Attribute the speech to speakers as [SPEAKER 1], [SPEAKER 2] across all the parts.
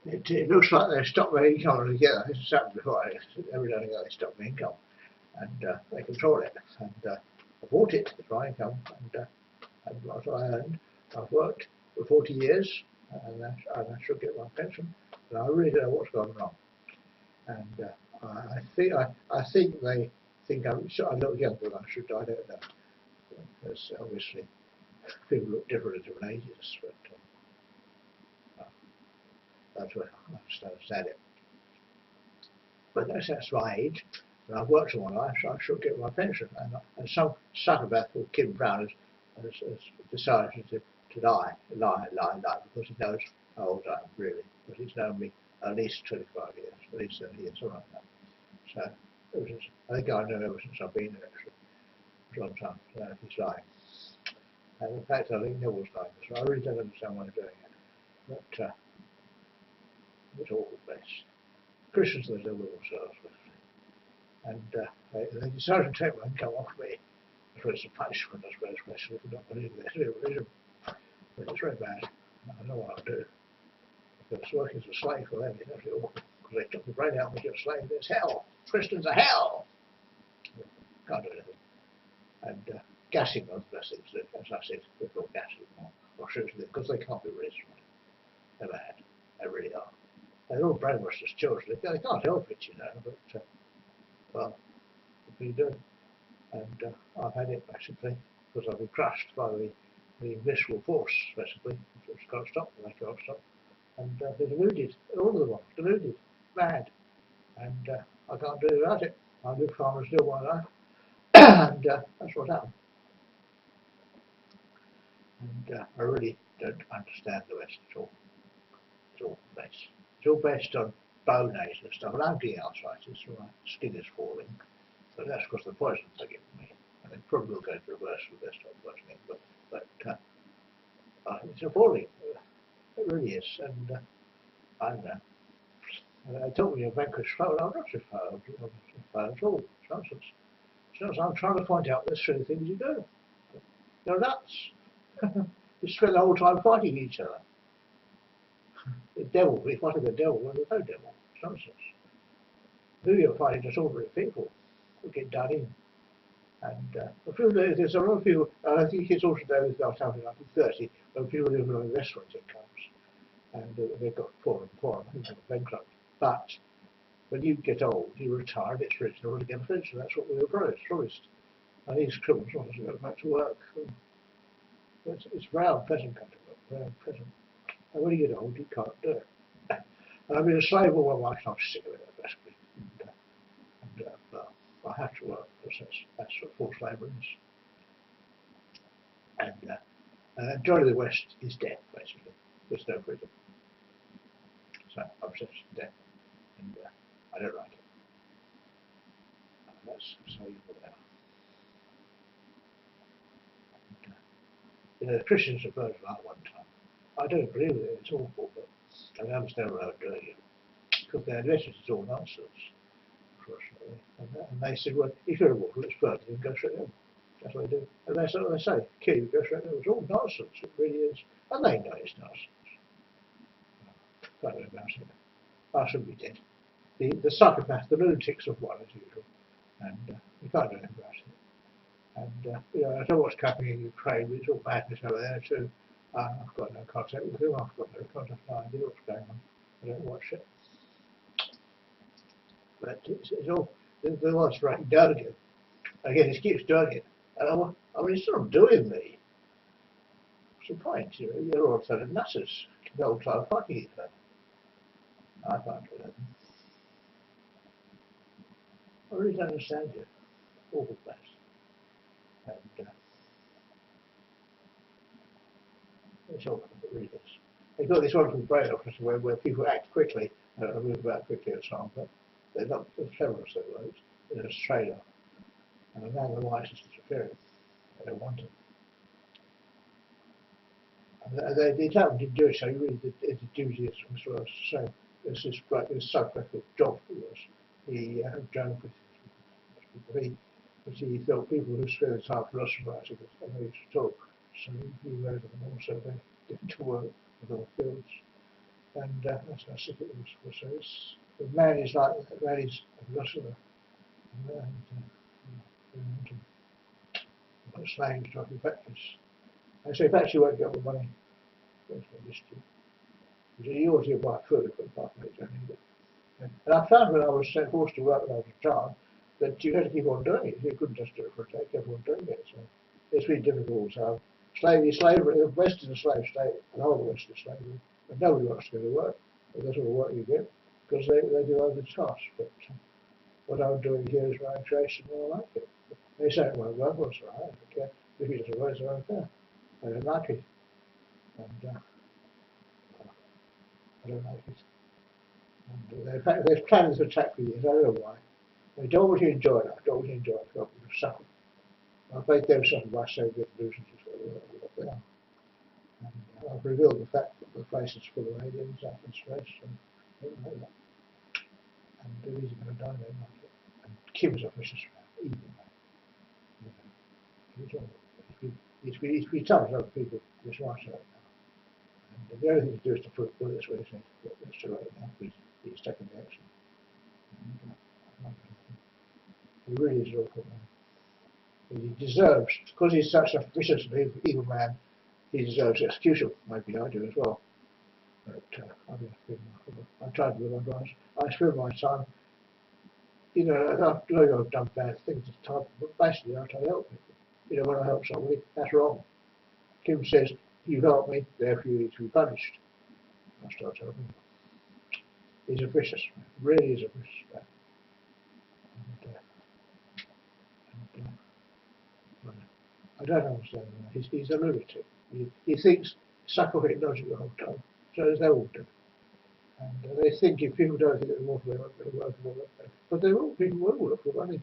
[SPEAKER 1] It looks like they've stopped my income altogether. This has happened before. Every now and again they stop my income, and they control it. And I bought it as my income, and what I earned. I've worked for 40 years, and I should get my pension. But I really don't know what's gone wrong. And I think they think I'm a little younger than I should. I don't know, because obviously people look different at different ages. But that's what I understand it. But that's my age, and I've worked all my life, so I should get my pension. And some psychopath called Kim Brown has decided to lie, because he knows how old I am, really. Because he's known me at least 25 years, at least 30 years, something like that. So, I think I know ever since I've been there, actually, for a long time. So he's lying. And in fact, I think Neville's lying, so I really don't understand why they're doing it. But it's awful place. Christians are the little themselves, and they decided to take my income off me. So it's a punishment, I suppose, especially for not believing their religion. But it's very bad. I don't know what I'll do. Because working as a slave for them is actually awful. Because they took the brain out of me, you're a slave, there's hell. Christians are hell. Can't do anything. And gassing on the best things to do. As I said, they're not gassing or shooting them because they can't be raised. They're bad. They really are. They're all brainwashed as children. They can't help it, you know, but, well, what can you do? And I've had it, basically, because I've been crushed by the invisible force, basically, which can't stop, and they can't stop. And they're deluded. All of them are deluded, mad. And I can't do it without it. I live farm and still my life. And that's what happened. And I really don't understand the West at all. It's all based. It's all based on bone age and stuff. And I'm getting arthritis, so my skin is falling. But that's because of the poisons they're giving me. And it probably will go into reverse with their stop poisoning. But it's appalling. It really is. And I don't know. They told me a vanquished foe. I'm not a foe. I'm not a foe at all. It's nonsense. It's nonsense. I'm trying to point out there's three things you do. You're nuts. You spend the whole time fighting each other. The devil, we're fighting the devil when there's no devil. It's nonsense. Who you're fighting is ordinary people who get done in. And there's a lot of people, I think it's also there with about 1930, when people live on restaurant incomes, and they've got poor and poor, and they're bankrupt. But when you get old, you retire and it's rich in order to get a pension. That's what we were promised. And these criminals want us to go back to work. It's a very unpleasant country, very unpleasant. And when you get old, you can't do it. And I've been a slave all my life, and I'm sick of it, basically. Well, I have to work, because that's what forced labour is. And the majority of the West is death, basically. There's no freedom. So I'm obsessed with death, and I don't like it. And that's so evil there. You know, the Christians have burned it out one time. I don't agree with it, it's awful, but I understand what they were doing it. Because their message is all nonsense, unfortunately. And they said, well, if you're a water, let's burn it and go straight home. That's what they do. And that's what they say, kill you, go straight home. It's all nonsense, it really is. And they know it's nonsense. Can't do about it. I should be dead. The psychopath, the lunatics of one, as usual. And we can't do anything about it. And you know, I don't know what's happening in Ukraine, but it's all madness over there too. I've got no contact with them, I've got no contact, no idea what's going on. I don't watch it. But it's all, the one's writing down again. Again, he keeps doing it. And I mean, it's not doing me. What's the point? You know, you're all sort of nutters. The whole time fighting each other. I can't do that. I really don't understand you. Awful place. And it's awful, it really is. They've got this wonderful brain office where people act quickly and move about quickly and so on, but they're not as clever as they were. They're a trader. And the man of the wise is interfering. They don't want it. And the Italian didn't do it, so he really did duty as well. So there's this psychopathic job he was. He had done with he thought people who spend the time philosophizing and they used to talk. So he wrote them also they get to work with other fields. And that's it. So the man is like that. Man is a philosopher. Got slaves to open factories. I say factory won't get all the money. That's what this do. You ought to buy food for the population, don't need it. And I found when I was forced to work when I was a child that you had to keep on doing it. You couldn't just do it for a day, keep on doing it. So it's been difficult. So slavery, the West is a slave state, and all the West is slavery. But nobody wants to go to work. That's all the work you get because they do over the task. But what I'm doing here is my creation, and I like it. They say it won't work, well, it's all right. I don't care. If it doesn't work, it's not fair. I don't like it. And I don't like it. And in fact, they've planned this attack for years. I don't know why. They don't want you to enjoy it. I don't want you to enjoy it. I want you to suffer. I think they've suffered by Soviet illusions as what they are. And I've revealed the fact that the place is full of aliens up in space, and they don't know that. And they're easy going to die, they like it. And Kim's a vicious man, evil man. You know, he's been telling other people this right now. And the only thing to do is to put bullets where he's too late now. He's taking the action. And, he really is an awful man. He deserves, because he's such a vicious and evil man, he deserves execution. Maybe I do as well. But I tried to live on. I spend my time, you know, I know I've done bad things at the time, but basically I try to help people. You know, when I help somebody, that's wrong. Kim says, you help me, therefore you need to be punished. I start telling him. He's a vicious man, really is a vicious man. And, I don't understand him. He's a lunatic. He thinks psychohypnotic the whole time, so as they all do. And they think if people don't think they're working, they won't go to work and all that. But they will, people will work for money.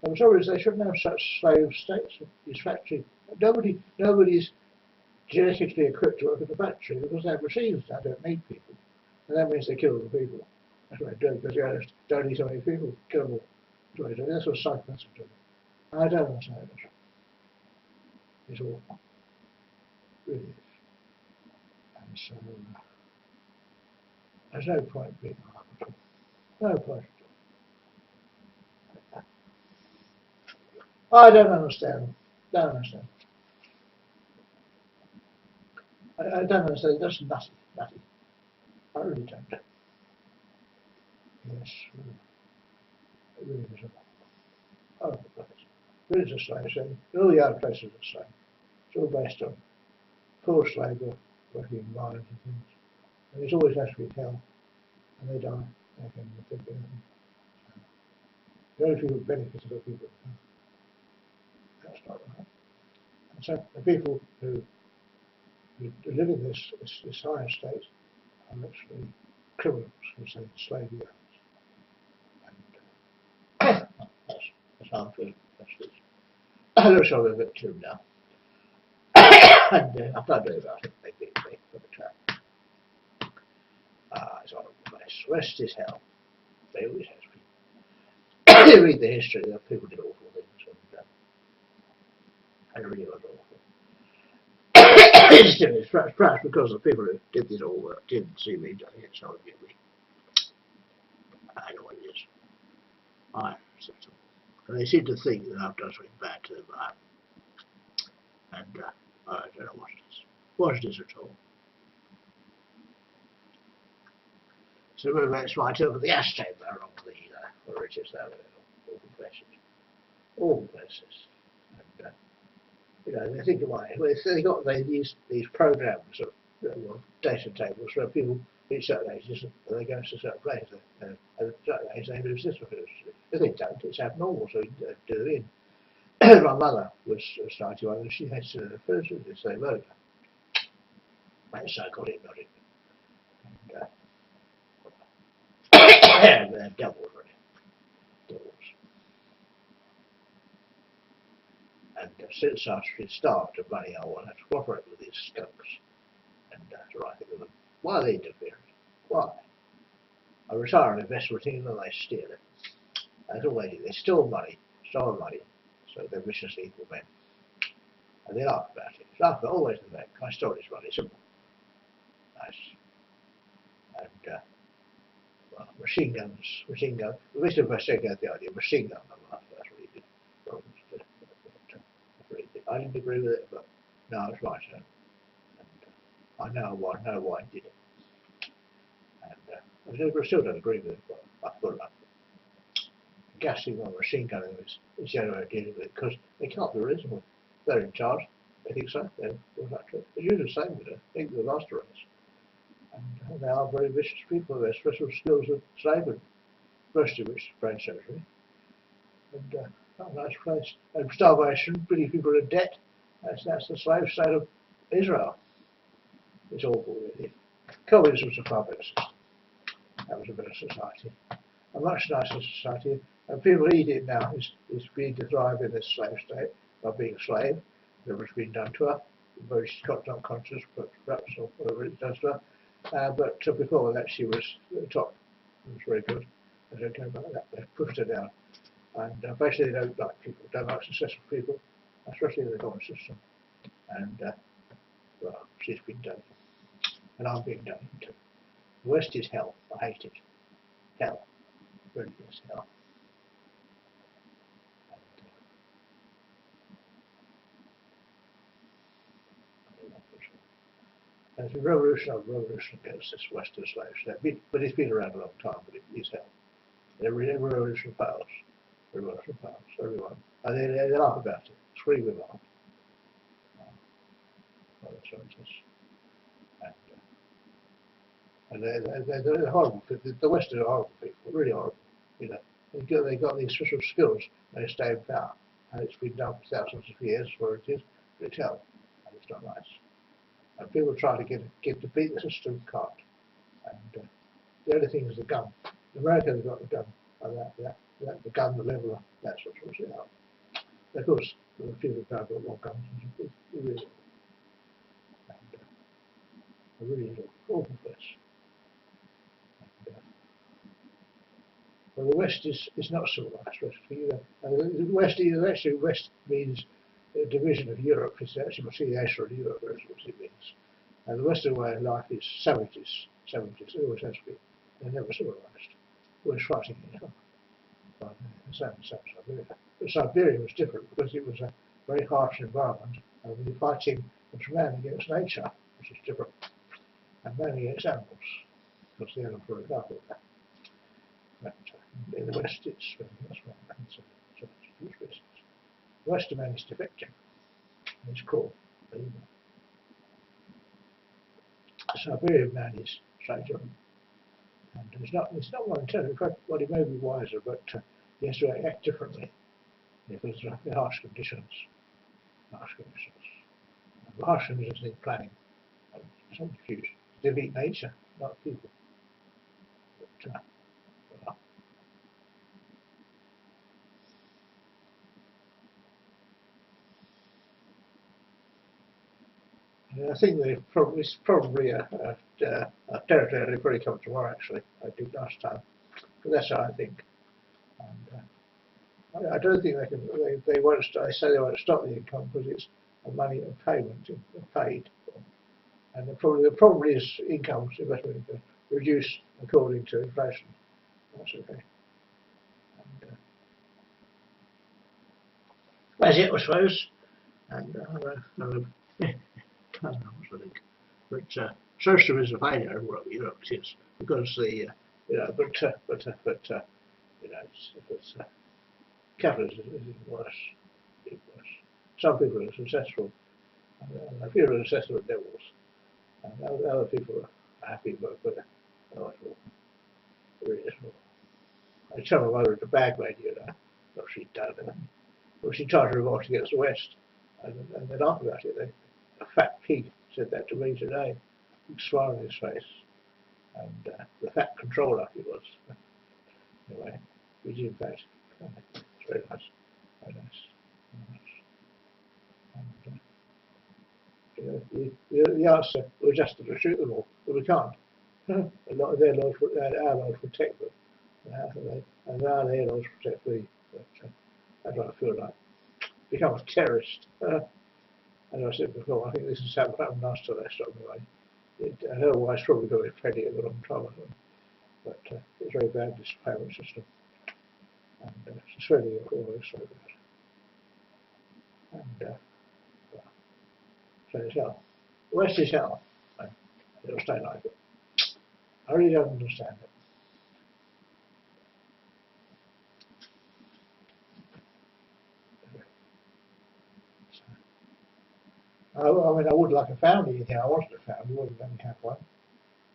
[SPEAKER 1] I'm sorry, they shouldn't have such slave states. This factory, nobody's genetically equipped to work at the factory because they have machines that don't need people. And that means they kill the people. That's what they do, because you don't need so many people, kill them all. That's what they do. That's what psychopaths are doing. I don't understand it. It's awful. It really is. And so, there's no point being harmful. No point. I don't understand. Don't understand. I don't understand. That's nutty. Nutty. I really don't. Yes. It really is a horrible place. It is a slave thing. All the other places are the same. It's all based on forced labour, working in mines and things. And it's always has to be hell. And they die. They can think of anything. The only people who benefit are the people who come. That's not right. And so the people who live in this higher state are actually criminals who say slavery owners. And that's how I'm feeling. That's it. I looks like a bit too now. And I've done very about it. They beat me for the trap. It's a horrible place. West is hell. They always have been. You read the history, people did awful things, and really was awful. It's perhaps because the people who did this all work didn't see me doing it, so they me. I know what it is. I said so. And they seem to think that I've done something bad to them, but I haven't. And I don't know what it is. What it is at all. So that's right over the ashtray there along the ridges there, awful places. Awful places. And you know, they think about it. Well, they got these programs of data tables where people reach certain ages and they go to a certain place. And at a certain age they lose this because if they don't, it's abnormal, so you do it in. My mother was starting one and she had fertility, so they murdered her. That's psychotic, not it. And they're devils, really. Devils. And since I started money, I want to cooperate with these skunks. And that's what I think of them. Why are they interfering? Why? I retire an investment team and they steal it. That's all they do. They steal money, so they're viciously evil men. And they laugh about it. Laugh always at that. I stole this money. Simple. Nice. and well, machine guns. Mr. Pasek had the idea of machine gun. That's what he did. I didn't agree with it, but no, it's right. And I know why he did it. And I still don't agree with it, but I thought gassing on a machine gun is the general idea of it, because they can't be reasonable. They're in charge. They think so. They're usually the same with it. I think they lost the race. And they are very vicious people. Their special skills of slavery, most of which is brain surgery. And a nice place. And starvation, putting people in debt. That's the slave state of Israel. It's awful, really. Communism was a far better system. That was a better society. A much nicer society. And people eat it now is being to thrive in this slave state by being a slave. Whatever's been done to her. Very not conscious, but perhaps, or whatever it does to her. But before that, she was at the top. It was very good. I don't care about that. They pushed her down. And basically, they don't like people, don't like successful people, especially in the government system. And, well, she's been done. And I'm being done too. The West is hell. I hate it. Hell. Really is hell. And it's a revolution against this Western slave state. But it's been around a long time, but it is hell. Every revolution fails. Revolution fails. Everyone. And they laugh about it. Scream and laugh. Well, that's what it is. And they're horrible. The Western are horrible people, really horrible. You know, they got these special skills. They stay in power, and it's been done for thousands of years. Where it is, but it's hell, and it's not nice. And people try to defeat the system, can't. And the only thing is the gun. In America, they've got the gun, and the gun, the leveler. That's what sorts it out. Of course, there are people who have got more guns. It really is. And it really is an awful place. Well, the West is not civilized, basically. The West is actually, West means a division of Europe. It's actually the Asia of Europe, that's what it means. And the Western way of life is savages. It always has been. They're never civilized. Always fighting each other. Same Siberia. But Siberia was different because it was a very harsh environment, and the fighting was man against nature, which is different, and man against animals, because the animals were regarded that. But in the West, it's that's what happens. So huge risks. The Western man is defective. It's called evil. The Siberian man is straight on, and it's not one intelligent. In fact, well, he may be wiser, but he has to act differently because of the harsh conditions. Harsh conditions. The harsh conditions need planning. Some confused. They beat nature, not people. But, well, I think it's probably a territory they'll probably come tomorrow. Actually, I did last time, but that's how I think. And I don't think they can. They won't. They say they won't stop the income because it's a money and payment paid. And the problem is income investment income reduce according to inflation. That's okay. And, that's it, I suppose. And I don't know what I think. But socialism is a failure in Europe, it is, because the you know, you know, it's capitalism is even worse. Even worse. Some people are successful, and a few are successful at devils, and other people are happy, but oh, it's awful. It really is awful. I tell my mother it's a bag lady, you know, what she'd done. Well, she tried to revolt against the West, and they laugh about it. A fat pig said that to me today, smiling on his face, and the fat controller he was. Anyway, he did in fact. It's very nice, very nice, very nice. And, the answer was just to shoot them all, but we can't. A lot of their laws, our laws protect them, and our laws protect me. But that's what I feel like. Become a terrorist. As I said before, I think this is happened last time they stopped me away. otherwise probably got a credit a long time ago. But it's very bad, this payment system. And it's really always so bad. And so it's hell. The West is hell. And it'll stay like it. I really don't understand it. I mean, I would like a family. You know, I wanted a family. I wouldn't only have one.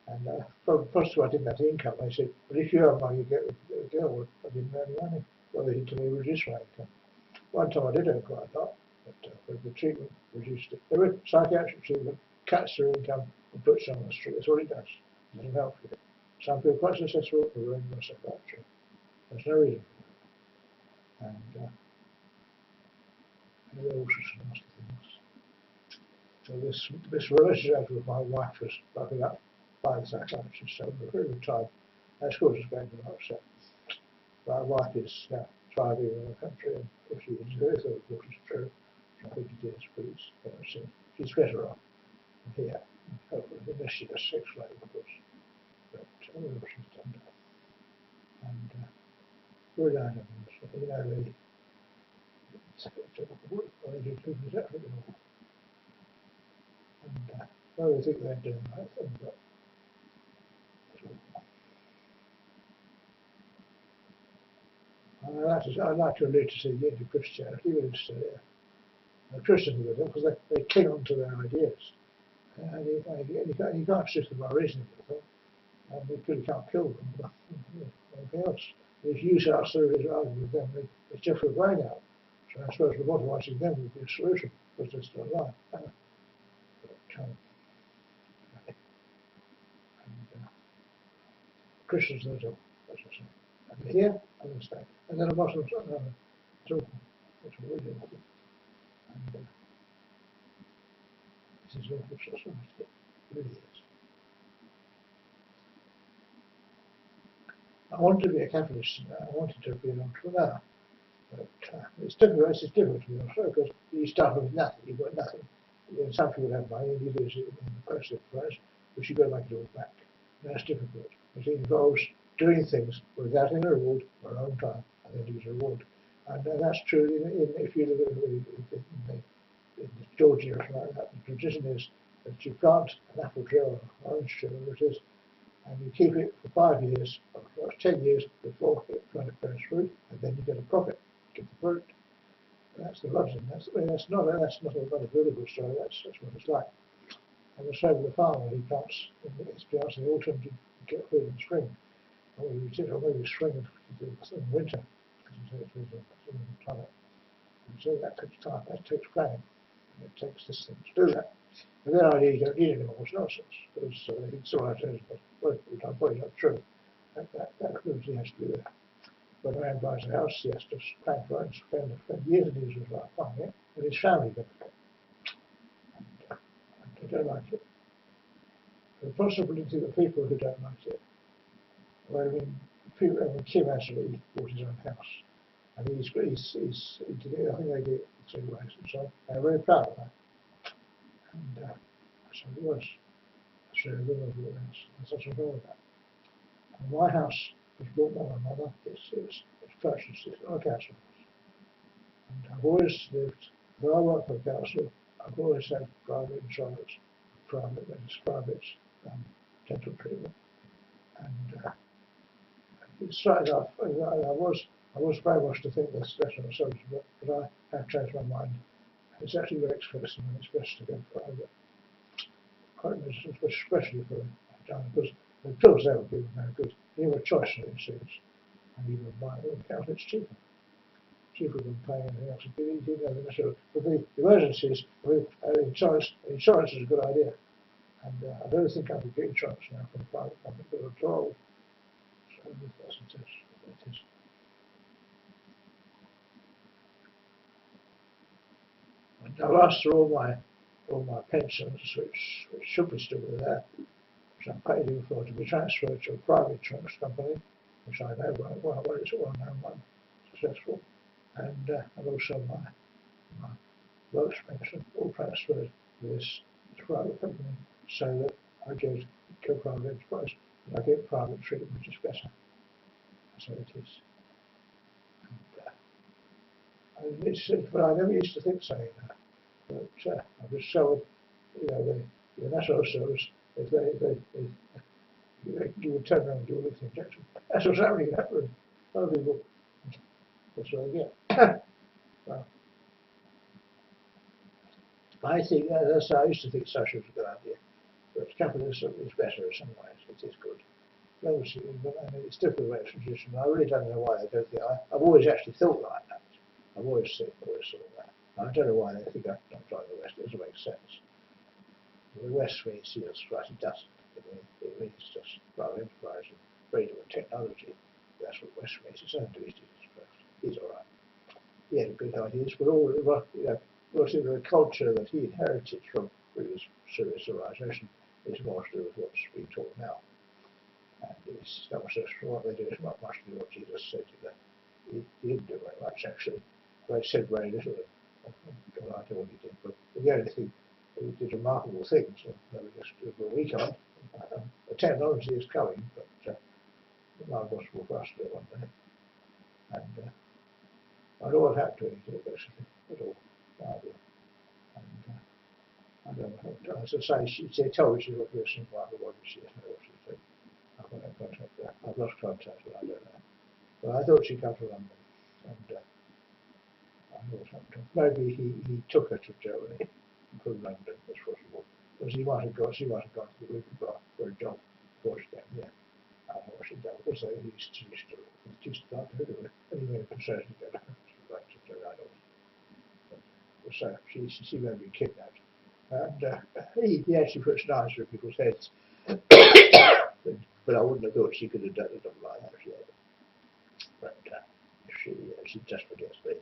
[SPEAKER 1] And first of all, I didn't have the income. They said, "But if you have money, you get a girl." Well, I didn't have any money. Well, they said to me, "Reduce my income." One time I did have quite a lot, but the treatment reduced it. The psychiatric treatment cuts their income and puts them on the street. That's all it does. It doesn't help with it. Some people are quite successful for ruining their psychiatry. There's no reason for that. And there are all sorts of nasty things. So this relationship with my wife was broken up by the psychiatrist, so for a very good time. Of course, it's going to be upset. My wife is now thriving in the country, and if she is very good, of course, it's true. I think it is, but she's better off here. Hopefully, unless she does sex slave, of course. But she's done that. And we're down in this, you know, the and well, I think they're doing the right thing, but I'd like to allude to the end of Christianity, but it's Christians with them because they cling on to their ideas. And you can't shift them by reasoning with them, and you really can't kill them. But, anything else. If you start serious arguing with them, they just your brain out. So I suppose lobotomizing them would be a solution because they're still alive. Christians, that's all. That's what I'm saying. And here, I understand. And then a Muslim, it's all. That's what we do. And this is awful society. It really is. I wanted to be a capitalist. I wanted to be an entrepreneur. But it's difficult. It's difficult to be an entrepreneur because you start with nothing. You've got nothing. Some people have money and you lose it in the process, but you've got to make it all back. And that's difficult. It involves doing things without any reward for a long time and then use a reward. And that's true if you live in Georgia or something like that. The tradition is that you plant an apple tree or an orange tree, whatever it is, and you keep it for 5 years or 10 years before it bears fruit, and then you get a profit, get the fruit. And that's the logic. That's not a biblical story. That's what it's like. And the same with the farmer. He plants in the autumn to get food in spring. Or maybe spring and winter, because it's a climate. And so that takes time. That takes planning. And it takes this thing to do that. And then I you don't need any more. It's nonsense. Because it's all I say, but probably not true. That ability has to be there. When a man buys a house, he has to plan for it, spend years and years of his life buying it, and his family benefit. And I don't like it. The possibility that people who don't like it, well, I mean, Kim actually bought his own house, and I think they did it 3 ways, and so I'm very proud of that. And so it was. So it was a house. There's nothing wrong with that. And my house was bought by my mother. It's purchased. It's not a council house. And I've always lived, though I work for the council, I've always had private insurance, private dental treatment. And it started off, I was very much to think this better myself, but I have changed my mind. It's actually very expensive and it's best to go private. Especially for because the pills they were given are good. You have a choice of these things, and you can buy it on account. It's cheaper than paying anything else. But the emergencies, insurance is a good idea, and I don't think I could get insurance now from a private company, but at all. So it is. And I've asked for all my pensions, which should be still there, which I paid in for, to be transferred to a private insurance company, which I know it's a well-known one, successful, and also my works pension, all transferred to this private company, so that I get private enterprise, I get private treatment, which is better. So it is. And but I never used to think so, But I was so, the National Service, if you would turn around and do a lethal injection. That's what's happening. Other people, that's what I get. Well, I think I used to think social was a good idea, but capitalism is better in some ways. It is good. Obviously, but I mean, it's different way of tradition. I really don't know why they don't think. I've always actually thought like that. I've always thought that. I don't know why they think I don't try the West. It doesn't make sense. The West means right, it doesn't. It means just private enterprise and freedom of technology. That's what West means. It's not doing Jesus Christ. He's all right. He had good ideas, but all the culture that he inherited from previous civilization is more to do with what's being taught now. And it's not much what they do. It's not much to do what Jesus said. He didn't do very much actually. They said very little. I don't know what he did, but the only thing he did remarkable things. That we just do what we can't. The technology is coming, but it's not possible for us to do it one day. And I don't have to eat it basically at all. And I don't know. As I say, she told me she was listening to what she said. I've lost contact, but I don't know. But I thought she'd come to London, and maybe he took her to Germany from London, as possible. Because she might have gone to the Ruby Bar for a job before she came here. I don't know what she'd done. Also, he used to start to do it. Anyway, persuaded to go back to the idols. So she may be kidnapped. And he actually puts knives through people's heads. But I wouldn't have thought she could have done it like that. But she just forgets things.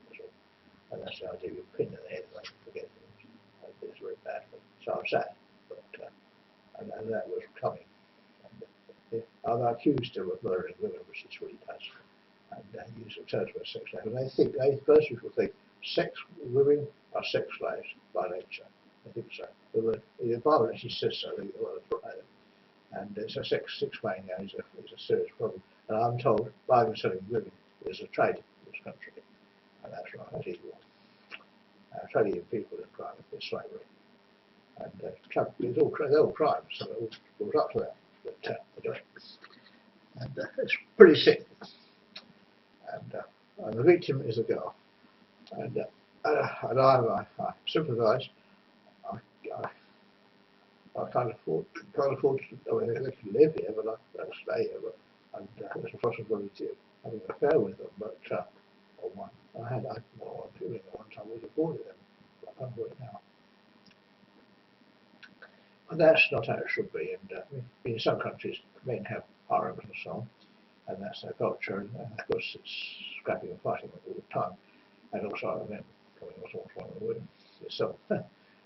[SPEAKER 1] And that's the idea. You pin in the head and forget things. It's very bad. So I'm sad. But, and that was coming. And, I'm accused her of murdering women, which is what he does. And use of terms for sex slaves. And most people think women are sex slaves by nature. I think so. The Bible actually says so. And so sex mania is a serious problem. And I'm told buying and selling women is a trade in this country. And that's right, that's evil. Trading in people is crime, it's slavery. And it's all crimes, so it all goes up to that. But anyway. And it's pretty sick. And the victim is a girl. And I sympathise. I can't afford to. I mean, they can live here, but I don't stay here. And there's a possibility of having an affair with them. But or one, I had more feeling at one time was afforded them. But I can't do it now. And that's not how it should be. And in some countries, men have harems and so on, and that's their culture. And of course, it's scrapping and fighting all the time. And also other men coming also wrong with women. So,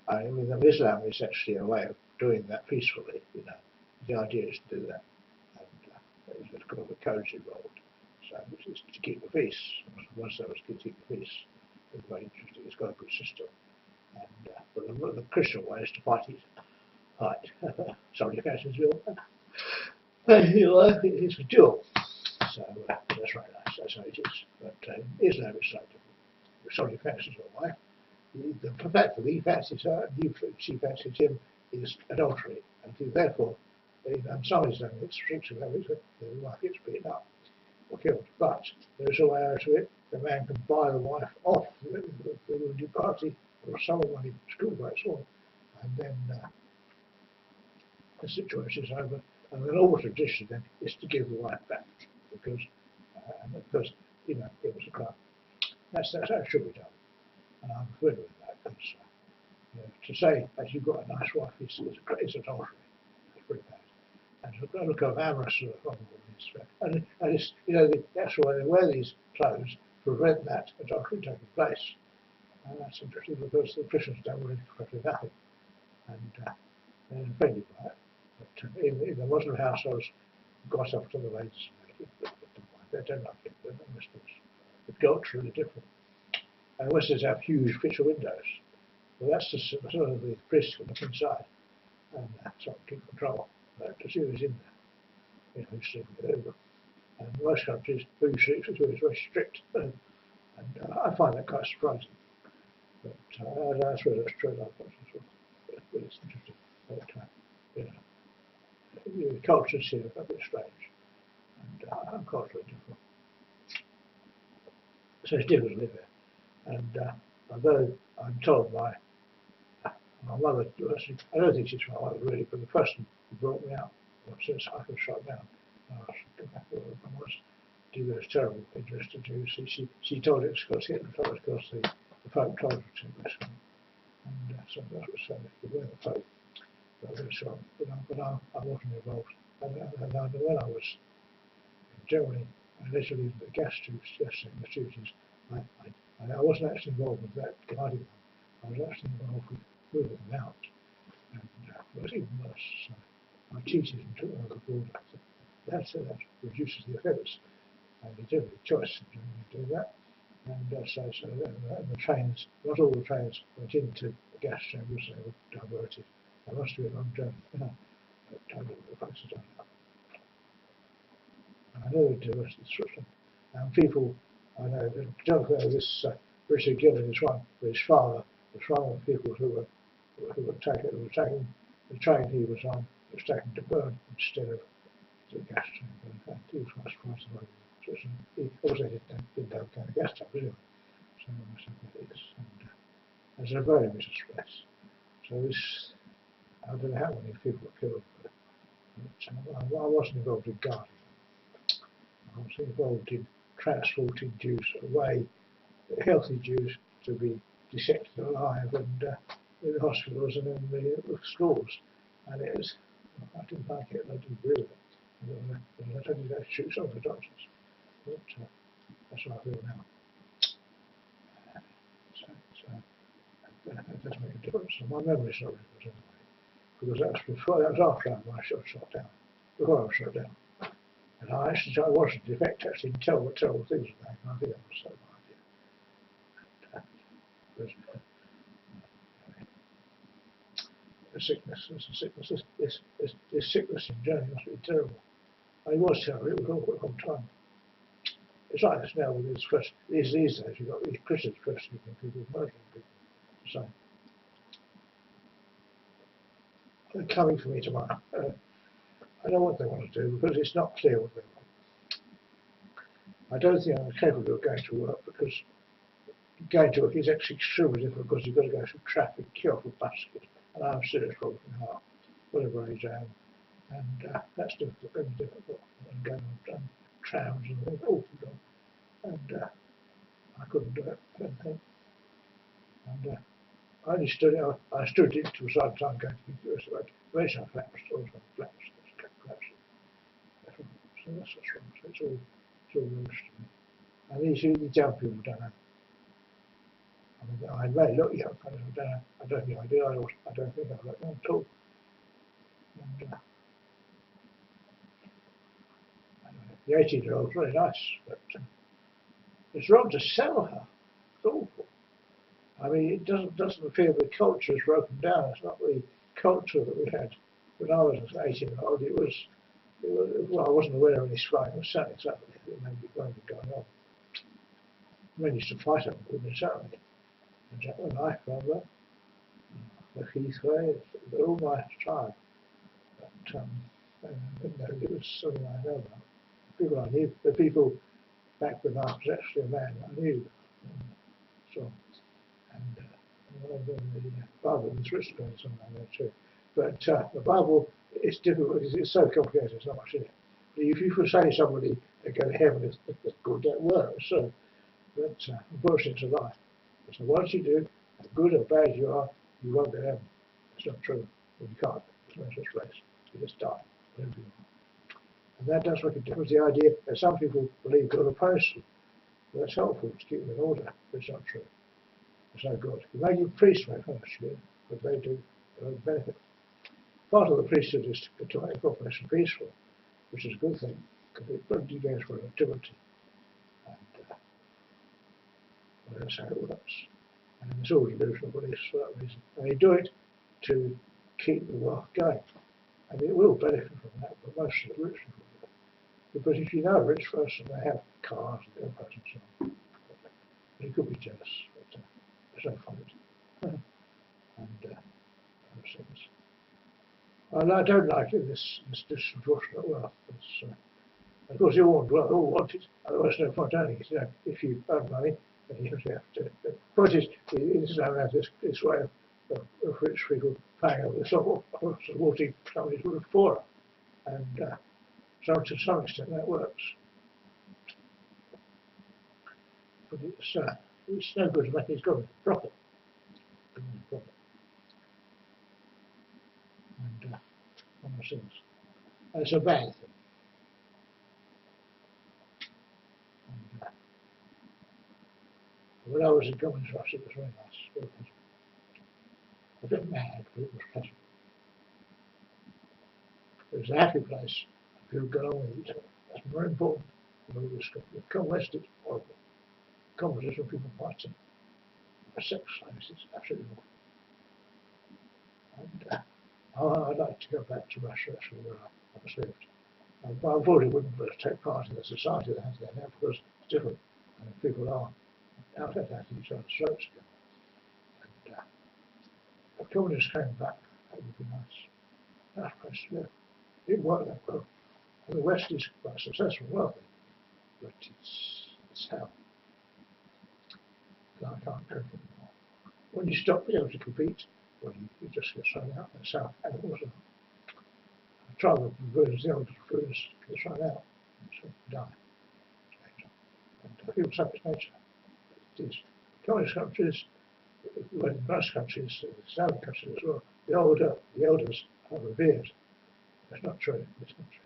[SPEAKER 1] I mean, Islam is actually a way of doing that peacefully. The idea is to do that, and there's got a courage involved. So, which is to keep the peace. Once there was to keep the peace, it's very interesting. It's got a good system, and but the Christian way is to fight it. Sorry, the fashions will. It's a duel. So that's right. That's how it is. But Islam is slightly different. Sorry, the fashions will way. The fact that he fancies her and she fancies him is adultery, and therefore, some Islamic restrictions the wife gets beaten up or killed. But there's a way out of it. The man can buy the wife off the wounded party or some money, school rights, and then the situation is over. And the normal tradition then is to give the wife back because it was a crime. That's how it should be done. And I'm familiar with that because to say that you've got a nice wife is adultery. It's pretty bad. And to look at amorous and it's that's why they wear these clothes to prevent that adultery taking place. And that's interesting because the Christians don't really practice nothing, and they're offended by it. But in the Muslim households, got up to the ladies. They don't like it. They're not Muslims. The culture is different. And Westerners have huge picture windows. Well, that's just sort of the priest can look inside. and so I keep control. But to see who's in there, who's sleeping it over. And most countries, who sleeps is always very strict, and I find that quite surprising. But I suppose that's true. But it's interesting. But the cultures here are a bit strange, and I'm culturally different. So it's difficult to live here. And although I'm told my mother, I don't think she's my mother really, but the person who brought me out, since I was shot down, I was terrible interested to she told it because Hitler told it because the Pope told her to basically. And so that was the Pope. So, I wasn't involved. And when I was in Germany, I literally used the gas tubes, I wasn't actually involved with that guiding them. I was actually involved with moving them out. And it was even worse. So I cheated and took them over the border. That reduces the offence. And you do have a choice in Germany to do that. And and the trains, not all the trains went into the gas chambers, they were diverted. There must be a long journey. But I don't know the places done that. I know it was Switzerland. And people, I know, this Richard Gillen is one, but his father was one of the people who were taking the train he was on, was taken to burn instead of the gas chamber. In fact, he was quite surprised about Switzerland. He also didn't have a kind of gas chamber anyway. So it is. And there's a very vicious place. So this, I don't know how many people were killed, but I wasn't involved in guarding. I was involved in transporting Jews away, healthy Jews, to be dissected alive and in the hospitals and in the schools. And it was, I didn't like it, I didn't agree with it. I don't think I shoot some of the doctors. But that's what I feel now. That does make a difference. And my memory's not really good anyway. Because that was after I was shot down. Before I was shot down. And I wasn't defect actually didn't tell what terrible things were going on. I think that was so my idea. The sickness, this sickness in Germany must be terrible. It was terrible, it was all for a long time. It's like this now with these days, you've got these Christians persecuting people, murdering people. So, they're coming for me tomorrow. I know what they want to do because it's not clear what they want. I don't think I'm capable of going to work because going to work is actually extremely difficult because you've got to go through traffic, queue for buses, and I have a serious problem in heart, whatever age I am, and that's difficult, very difficult. And going on trams and things, awful job, and I couldn't do it. I don't think. And I only stood it. I stood it to a side time going to be curious about eventually I collapsed, always collapsed. So that's what's wrong. So it's all rubbish to me. And these young people don't know. I mean, I may look young, I don't think I do. I don't think I look young at all. And, the 18-year-old's very nice, but it's wrong to sell her. It's awful. I mean, it doesn't appear the culture is broken down. It's not the culture that we had when I was an 18-year-old. It was, well, I wasn't aware of any spying. It was certainly something that may be going on. Men used to fight over women, certainly. And Jack and I remember the Heathway, all my time. But it was something I know about. People I knew, the people back when I was actually a man, I knew. So, and the Bible in Switzerland is something I know too. But the Bible is difficult, it's so complicated, there's not much in it. But if you say somebody they go to heaven, it's good, that works. So, but unfortunately it's a lie. So once you do, how good or bad you are, you won't go to heaven. It's not true. Well, you can't. There's no such place. You just die. Whatever you are. And that does make a difference. The idea that some people believe God opposed them. Well, that's helpful to keep them in order, but it's not true. It's no good. You may give priests very much, but they do benefit. Part of the priesthood is to make a population peaceful, which is a good thing, because it probably goes for activity. And well, that's how it works. And it's all delusional beliefs for that reason. And they do it to keep the wealth going. And it will benefit from that, but most of the rich people will. Because if you know a rich person, they have cars and airplanes and so on. But you could be jealous, but there's no fun in it. And those things. And I don't like this disproportionate wealth. Of course, you all want it, otherwise no point owning it. You know, if you own money, then you have to. The point is, it doesn't have this way of rich people paying over the supporting companies who are poorer. And so to some extent that works. But it's no good to make it good profit. And one of those things. And it's a bad thing. When I was in Communist Russia, it was very nice, very pleasant. A bit mad, but it was pleasant. It was a happy place. People got on with each other. That's more important than all this stuff. The Communist is horrible. Competition, people fighting. Sex slaves is absolutely awful. And I'd like to go back to Russia, actually, where I was lived. But unfortunately, I wouldn't be able to take part in the society that has there now because it's different. And people are out at each other's throats again. And if communists came back, that would be nice. Nice place to live. It didn't work that well. And the West is quite successful and wealthy, but it's hell. And I can't cope anymore. When you stop being able to compete, well, you just get thrown out. That's how animals are. I try with the birds, the older birds get thrown out, so die. And people say it's nature. It is. Communist countries, well, in most countries, the Islamic countries as well, the elders are revered. That's not true in this country.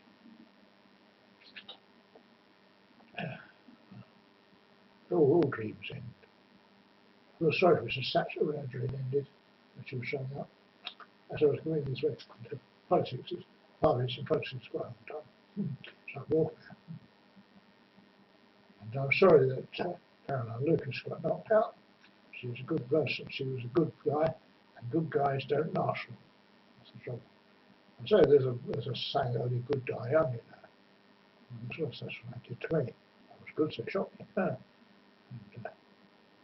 [SPEAKER 1] All dreams end. I feel sorry for Mrs. Thatcher when her dream ended, when she was showing up. As I was going this way, politics is 5 minutes in politics is quite a long time. It's like warfare. And I'm sorry that Caroline Lucas got knocked out. She was a good person. She was a good guy, and good guys don't last long. That's the trouble. And so there's a saying, only good die young, you know. And that's what I did to me. I was good, so it shocked me. And,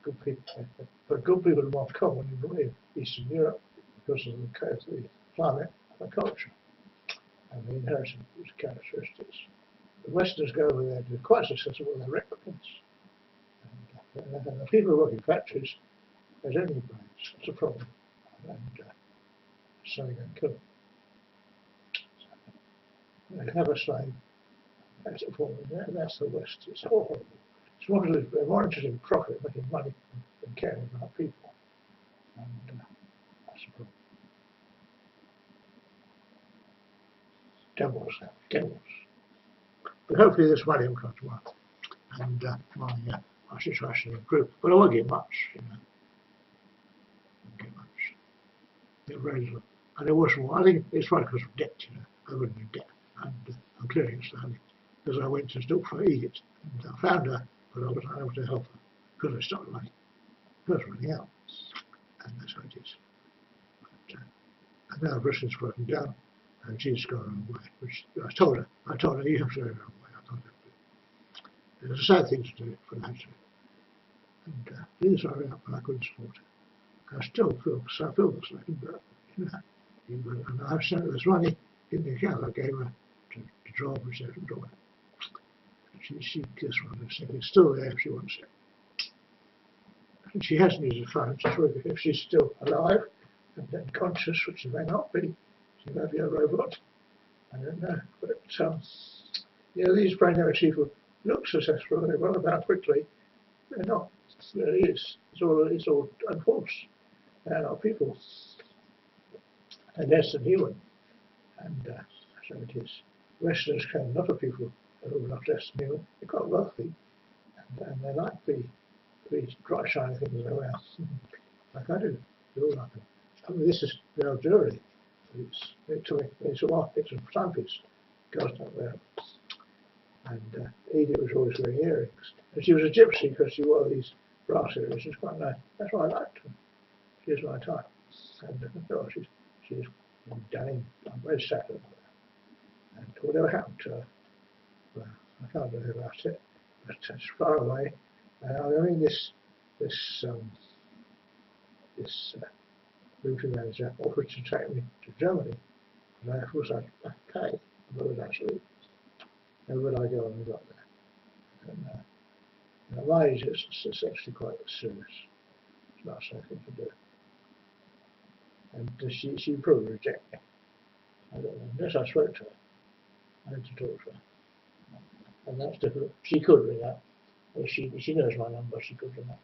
[SPEAKER 1] good people, but good people are more common in Eastern Europe because of the climate and the culture and the inherited characteristics. The Westerners go over there, they're quite successful with their replicants. And the people who work in factories, they don't need brains. That's a problem. And so they go and kill them. So, they have a slave. That's a problem. That's the West. It's horrible. It's more interested in profit, making money, than caring about people. And that's the problem. Devils. But hopefully this money will come to work. And my situation will improve. But I won't get much, you know. I won't get much. Get very little. And it was more. I think it's right because of debt, you know. I wouldn't be debt. And I'm clearing it slowly. Because I went to look for Egypt. And I found her, but I was unable to help her. Because I stopped money. I was running out. And that's how it is. But, and now Britain's working down. And she's gone her own way. Which I told her, you have to go your own way. I can't help it. It was a sad thing to do for that. And things are out, but I couldn't support it. I still feel the same, but you know, and I've sent her this money in the account I gave her to draw, which she hasn't drawn. She just wanted to say it's still there if she wants it. And she hasn't used the phone to prove if she's still alive and conscious, which she may not be. She may be a robot. I don't know. But you know, these brain damaged people look successful, they run about quickly. They're not. It really is. It's all unforced. They're not people. They're less than human. And so it is. Westerners claim a lot of people are all not less than human. They're quite wealthy. And they like the bright shiny things around. Like I do. They all like them. I mean, this is real jewellery. It's a timepiece. Girls don't wear them. And Edith was always wearing earrings. And she was a gypsy because she wore these brass earrings. It's quite nice. That's why I liked her. She is my type. And she's And I'm very sad about that. And whatever happened to her, well, I can't do anything about it. But it's far away. I mean, this military manager offered to take me to Germany, and I was like, okay, I would actually. How would I go and got there? And at my age, it's actually quite serious. It's not something to do. And she probably reject me. I don't know. Unless I spoke to her, I had to talk to her. And that's difficult. She could ring up. She knows my number, she could ring up.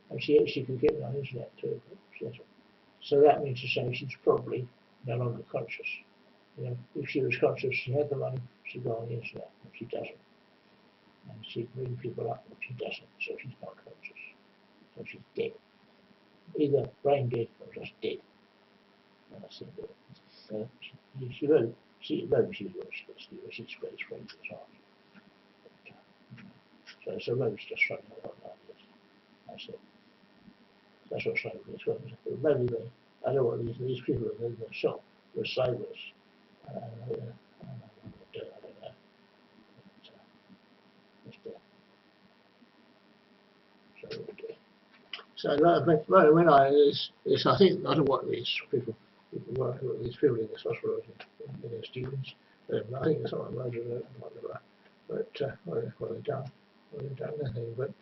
[SPEAKER 1] And she could get me on the internet too. So that means to say she's probably no longer conscious. You know, if she was conscious, she had the money, she'd go on the internet, but she doesn't. And she'd ring people up, but she doesn't, so she's not conscious. So she's dead. Either brain dead or just dead. And that's it. She wrote, she's very strange as well. So Rose just showing her what that is. That's it. That's what slavery is. Maybe I know what these people in the shop were slavers. I don't know. So when I think I don't know what these people work with these people in this hospital in their students. I think it's not murder, whatever. But what they've done, nothing. But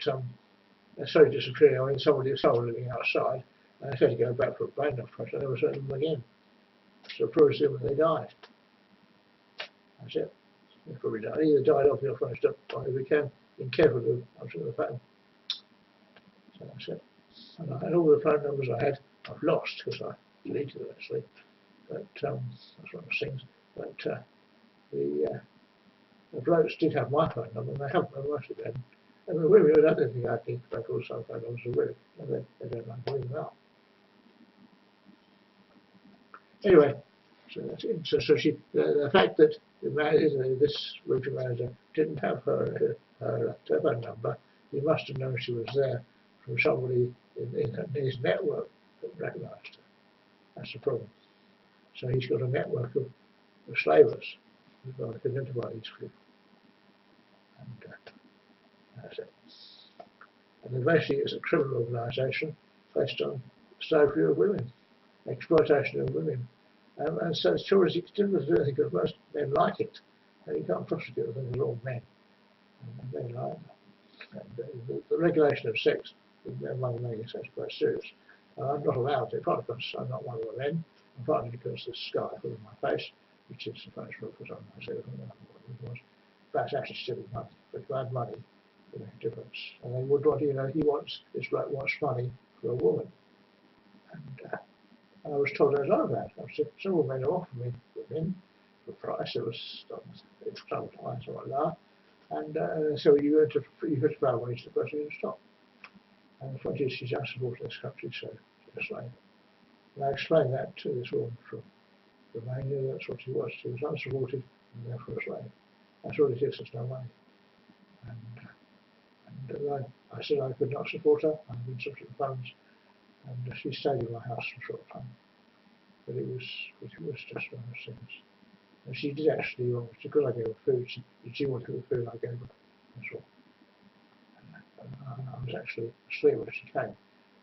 [SPEAKER 1] they're so disappearing. I mean, someone living outside, and they had to go back for a brain operation. They were seeing them again. So presumably they died. That's it. They probably died. Either died off your phone stuff, or they became incapable of answering the phone. So that's it. And all the phone numbers I had, I've lost because I deleted them actually. But that's one of the things. But the blokes did have my phone number, and they haven't most of them. And the women, I don't think I think they call some phone numbers are women, and they don't like doing them out. Anyway, so that's it. So she, the fact that this regional manager didn't have her telephone number, he must have known she was there from somebody in his network that recognised her. That's the problem. So he's got a network of slavers who've got to identify these people. And that's it. And then basically it's a criminal organisation based on slavery of women, exploitation of women. And so as sure as it's difficult to do anything because most men like it. And you can't prosecute them because they're all men. And men like it. And the regulation of sex among men is quite serious. I'm not allowed to, partly because I'm not one of the men, and partly because the sky full of my face, which is the face for because I'm myself, I don't know what it was. But it's actually still money. But if I had money, it would make a difference. And they would want, this bloke wants money for a woman. And I was told I was on that. Several men have offered me women for a price. It was some time, something like that. And so you had to pay money to the person who stopped. And the point is, she's unsupported this country, so she's a slave. And I explained that to this woman from Romania. That's what she was. She was unsupported and therefore a slave. That's all it is. There's no money. And I said I could not support her. I had insufficient funds, and she stayed in my house for a short time. But it was just one of those things. And she did actually, because I gave her food, she wanted the food I gave her. That's all. I was actually asleep when she came,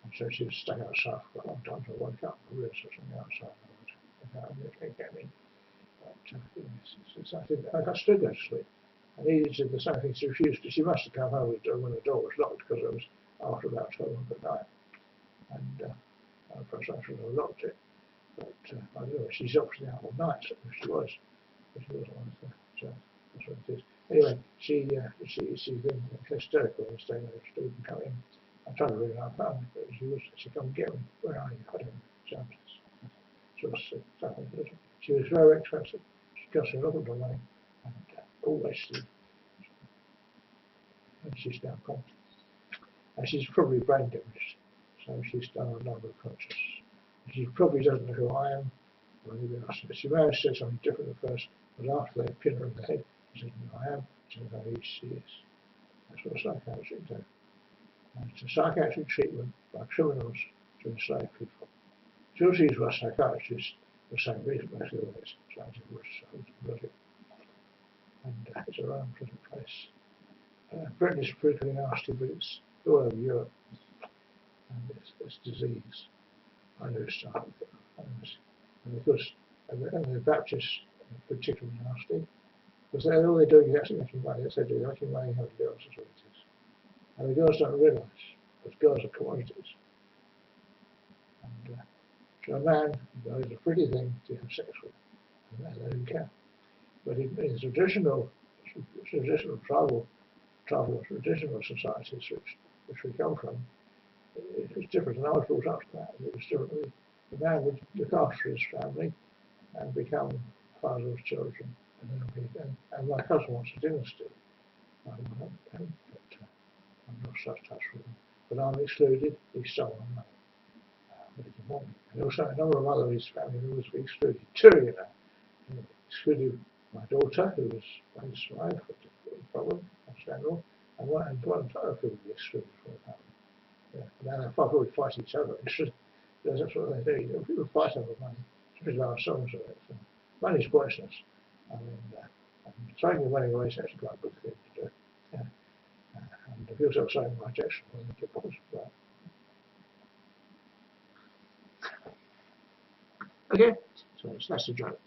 [SPEAKER 1] and so she was staying outside for a long time. So I woke up and realised something outside. They came in. But I still go to sleep. And he did the same thing. She refused to. She must have come home when the door was locked because it was after about 12 at night. And perhaps I should have locked it. But I don't know. She's obviously out all night. So she was. But she wasn't on it. So that's what it is. Anyway, she's been hysterical and staying there. She didn't come in. I tried to ring her phone, but she come and get me. Where are you? I don't know. So she was very expensive. She cost me a lot of money. And always sleep. And she's now gone. And she's probably brain damaged. So she's done a number of conscious. She probably doesn't know who I am. She may have said something different at first, but after they pin her in the head, she said who I am, she said how she is. That's what psychiatrists do. And it's a psychiatric treatment by criminals to enslave people. She'll see what psychiatrists the same reason basically always sounds it was and it's a rather unpleasant place. Britain is particularly nasty, but it's all over Europe, and it's disease. I know stuff, and of course, and the Baptists are particularly nasty, because all they're doing is actually making money. That's what they're doing, making money out of girls, that's what it is. And the girls don't realise, because girls are commodities. And so a man is a pretty thing to have sex with, and then he can. But in traditional tribal traditional societies which we come from, it's different. And I was brought up to that. It was different. The man would look after his family and become father of children. And my cousin wants a dynasty. I'm not such touch with him. But I'm excluded. He stole my money. And also a number of other of his family members were excluded. Two, you know. Excluded my daughter, who was raised alive, which was a problem, understandable, and one other people were excluded from the family. Yeah. And then they would fight each other. It's just, that's what they do. You know, people fight over money, especially our songs of it. So money's poisonous. I mean, throwing your money away is actually quite a good thing to do. Yeah. And if you're throwing my objection, well, you get poisoned. Okay, so that's a joke.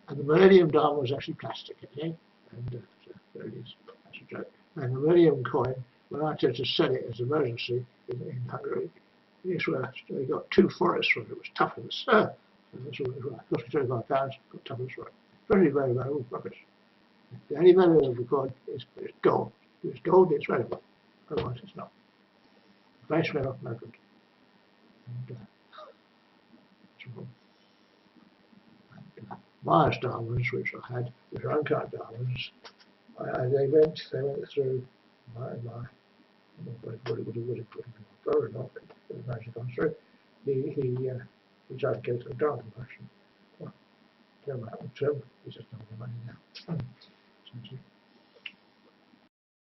[SPEAKER 1] And the Millennium Diamond was actually plastic, okay? And there it is, that's a joke. And the Millennium coin, when I tried to sell it as an emergency in Hungary, this was, we got 2 forests from it. It was tough as earth. And that's what it was like. Cost me £25, got tough as rock. Very, very valuable rubbish. The only value of the coin is gold. If it's gold, it's valuable. Otherwise, it's not. Base metal, no good. And, Myers diamonds, which I had, which are uncut diamonds, they went through my what he brother or not, but it managed to come through. He tried to go to a diamond fashion. Well, what happened to him? He just